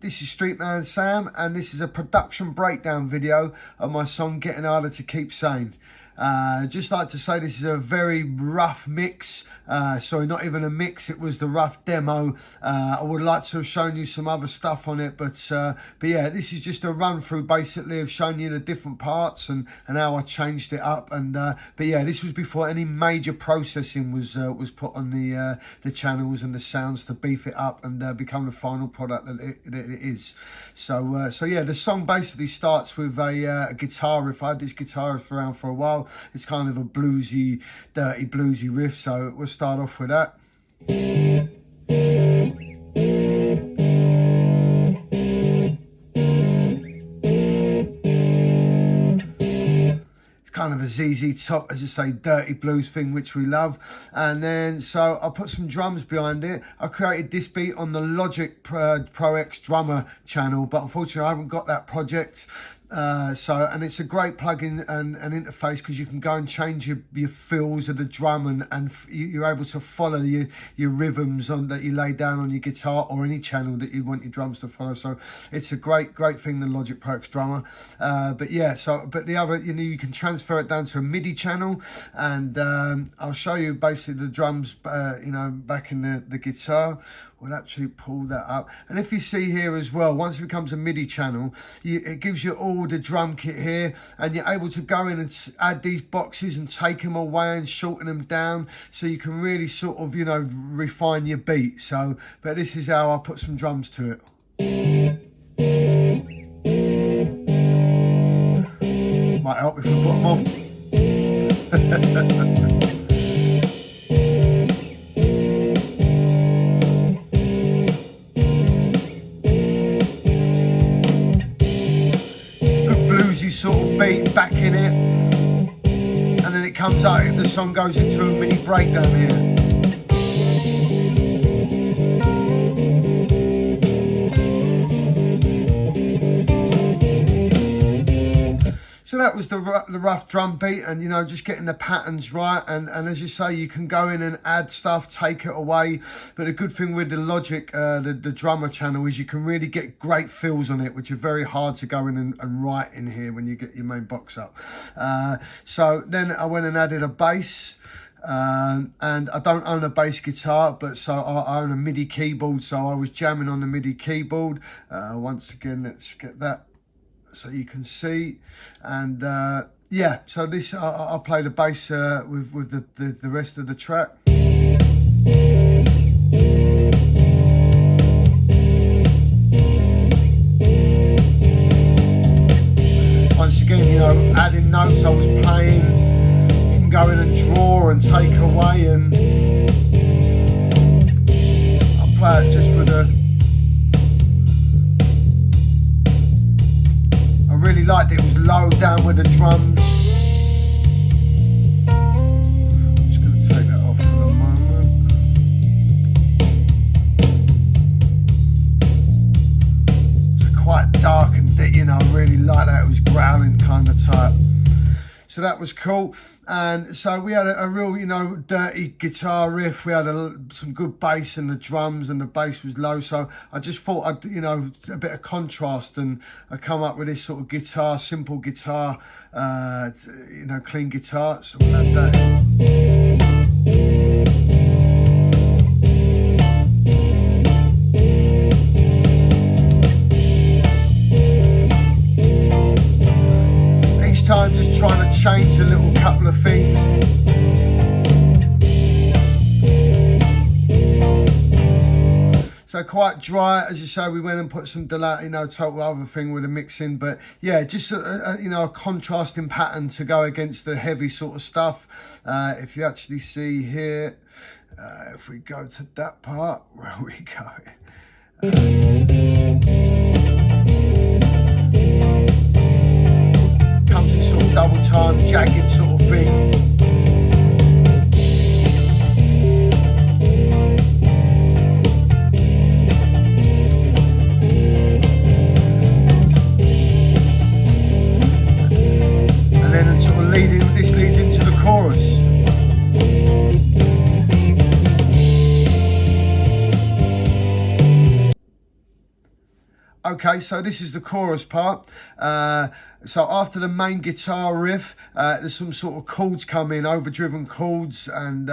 this is Streetman Sam, and this is a production breakdown video of my song Getting Harder to Keep Sane. Just like to say this is a very rough mix. Sorry, not even a mix, it was the rough demo. I would like to have shown you some other stuff on it, but yeah, this is just a run through basically of showing you the different parts and how I changed it up. And but yeah, this was before any major processing was put on the channels and the sounds to beef it up and become the final product that it is. So yeah, the song basically starts with a guitar riff. I had this guitar riff around for a while. It's kind of a bluesy, dirty bluesy riff, so we'll start off with that. It's kind of a ZZ Top, as I say, dirty blues thing, which we love. And then, so I put some drums behind it. I created this beat on the Logic Pro X Drummer channel, but unfortunately I haven't got that project. And it's a great plugin and interface because you can go and change your fills of the drum and you're able to follow your rhythms that you lay down on your guitar or any channel that you want your drums to follow. So it's a great thing, the Logic Pro X Drummer. But yeah, but the other, you can transfer it down to a MIDI channel, and I'll show you basically the drums back in the guitar. We'll actually pull that up, and if you see here as well, once it becomes a MIDI channel, it gives you all the drum kit here, and you're able to go in and add these boxes and take them away and shorten them down, so you can really sort of refine your beat. So, but this is how I put some drums to it. Might help if we put them on. Sort of beat back in it, and then it comes out, the song goes into a mini breakdown here. So that was the rough drum beat, and just getting the patterns right, and as you say, you can go in and add stuff, take it away. But the good thing with the Logic, the drummer channel, is you can really get great fills on it, which are very hard to go in and write in here when you get your main box up. So then I went and added a bass. And I don't own a bass guitar, but so I own a MIDI keyboard, so I was jamming on the MIDI keyboard. Once again, let's get that so you can see. And yeah, so this I'll play the bass with the rest of the track. Once again, adding notes I was playing, you can go in and draw and take away, and I'll play it just with I really liked it. It was low down with the drums. I'm just going to take that off for the moment. It's quite dark and I really like that. It was growling kind of type. So that was cool. And so we had a real, dirty guitar riff. We had some good bass in the drums, and the bass was low. So I just thought I'd, a bit of contrast, and I come up with this sort of guitar, simple guitar, clean guitar. So we'll have that. Time just trying to change a little couple of things. So quite dry, as you say. We went and put some delay, total other thing with the mixing, but yeah, just a contrasting pattern to go against the heavy sort of stuff. If you actually see here, if we go to that part, where we go. Comes in sort of double time, jagged sort of thing. And then sort of this leads into the chorus. Okay, so this is the chorus part. So after the main guitar riff, there's some sort of chords come in, overdriven chords, and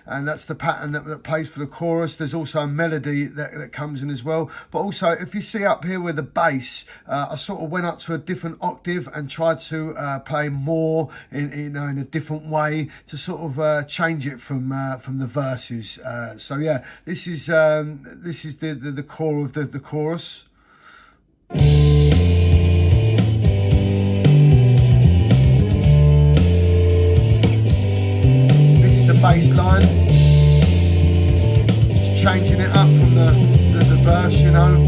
that's the pattern that plays for the chorus. There's also a melody that comes in as well. But also, if you see up here with the bass, I sort of went up to a different octave and tried to play more in a different way to sort of change it from the verses. So yeah, this is the core of the chorus. Bass line, just changing it up from the verse, you know.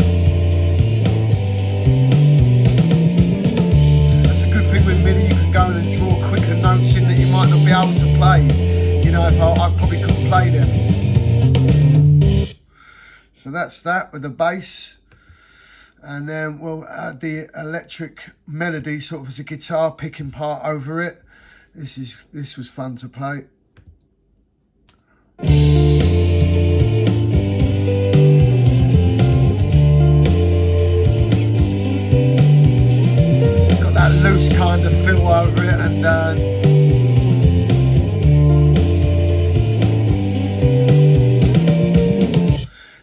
That's a good thing with MIDI, you can go in and draw quicker notes in that you might not be able to play. You know, if I probably couldn't play them. So that's that with the bass. And then we'll add the electric melody sort of as a guitar picking part over it. This was fun to play. Got that loose kind of feel over it, and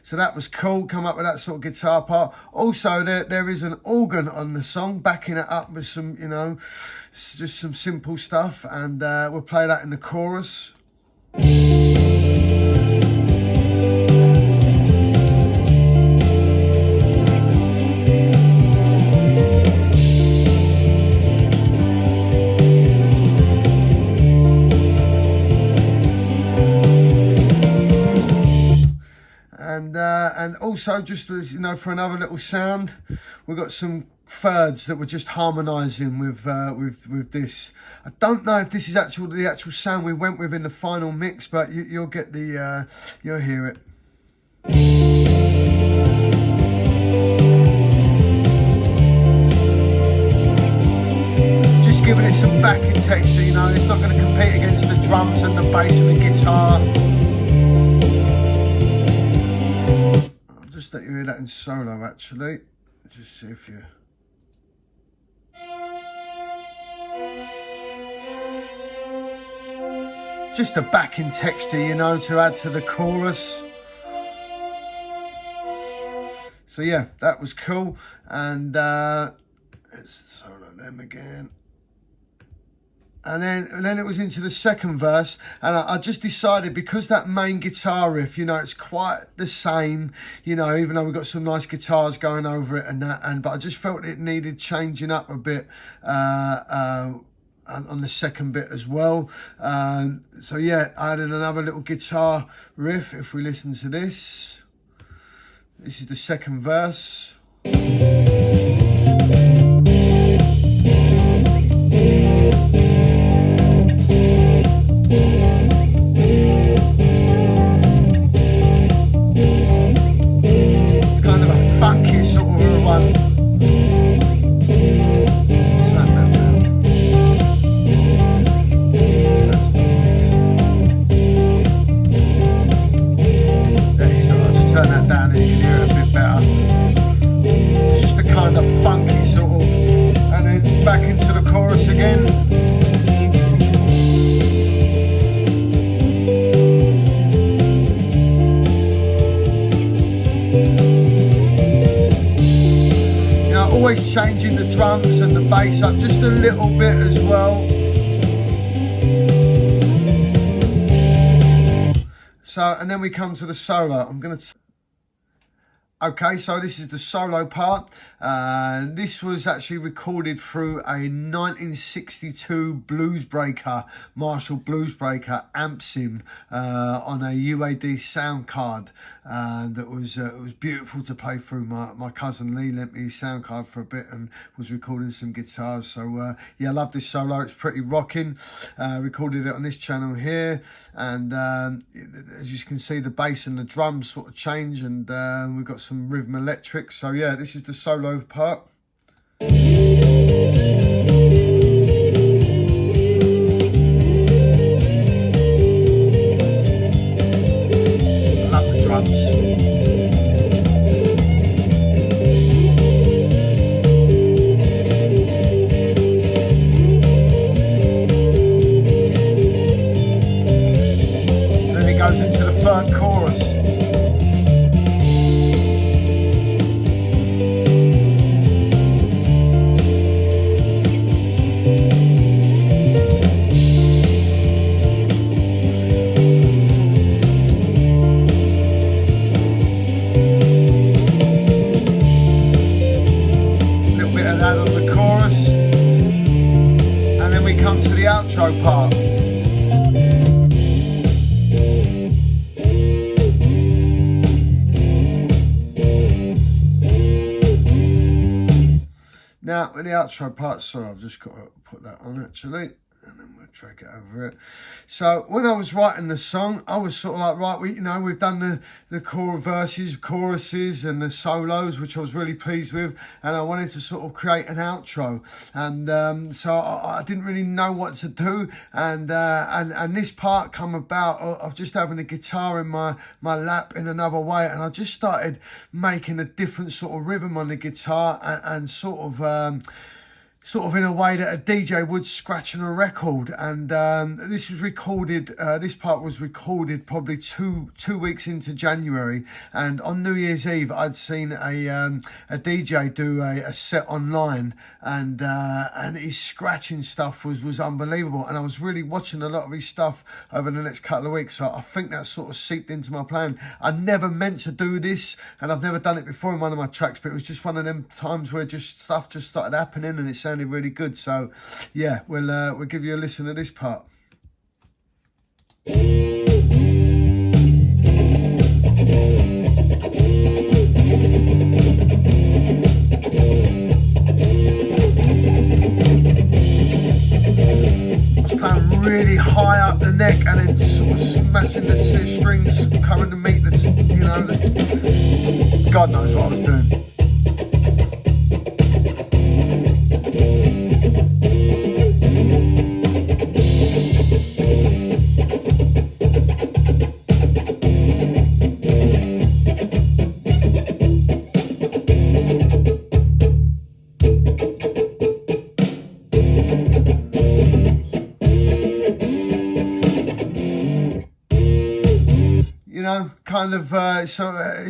so that was cool, come up with that sort of guitar part. Also, there is an organ on the song, backing it up with some, you know, just some simple stuff, and we'll play that in the chorus. And also, just as you know, for another little sound, we've got some thirds that we're just harmonising with this. I don't know if this is the actual sound we went with in the final mix, but you'll get the you'll hear it. Just giving it some backing texture, you know. It's not going to compete against the drums and the bass and the guitar. Just let you hear that in solo, actually. Just see if you... Just a backing texture, you know, to add to the chorus. So yeah, that was cool. And let's solo them again. And then it was into the second verse, and I just decided, because that main guitar riff, you know, it's quite the same, you know, even though we've got some nice guitars going over it and that, but I just felt it needed changing up a bit on the second bit as well. So yeah, I added another little guitar riff. If we listen to this is the second verse. Always changing the drums and the bass up just a little bit as well. So, and then we come to the solo. Okay, so this is the solo part. This was actually recorded through a 1962 bluesbreaker, Marshall bluesbreaker amp sim on a UAD sound card. That was it was beautiful to play through. My cousin Lee lent me his sound card for a bit and was recording some guitars. So yeah, I love this solo. It's pretty rocking. Recorded it on this channel here, and as you can see, the bass and the drums sort of change, and we've got some rhythm electrics. So yeah, this is the solo part. I love the drums. Now, in the outro part, sorry, I've just got to put that on actually, and then we'll drag it over it. So when I was writing the song, I was sort of like, right, we've done the core verses, choruses, and the solos, which I was really pleased with, and I wanted to sort of create an outro, and so I didn't really know what to do, and this part come about of just having the guitar in my lap in another way, and I just started making a different sort of rhythm on the guitar, and sort of in a way that a DJ would scratch on a record. And this was recorded, this part was recorded probably two weeks into January. And on New Year's Eve, I'd seen a DJ do a set online, and his scratching stuff was unbelievable. And I was really watching a lot of his stuff over the next couple of weeks. So I think that sort of seeped into my plan. I never meant to do this, and I've never done it before in one of my tracks, but it was just one of them times where stuff just started happening, and it sounded really good. So yeah, we'll give you a listen to this part. I was playing really high up the neck and then sort of smashing the strings, coming to meet the, God knows what I was doing. Kind of,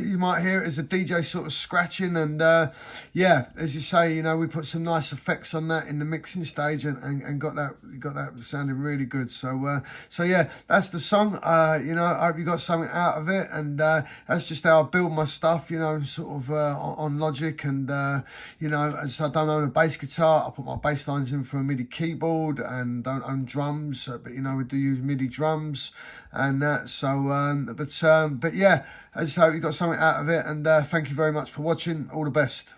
you might hear it as a DJ sort of scratching, and yeah, as you say, we put some nice effects on that in the mixing stage, and got that sounding really good. So yeah, that's the song. I hope you got something out of it, and that's just how I build my stuff, sort of on Logic, and as I don't own a bass guitar, I put my bass lines in for a MIDI keyboard, and don't own drums, but we do use MIDI drums and that. So but yeah, I just hope you got something out of it, and thank you very much for watching. All the best.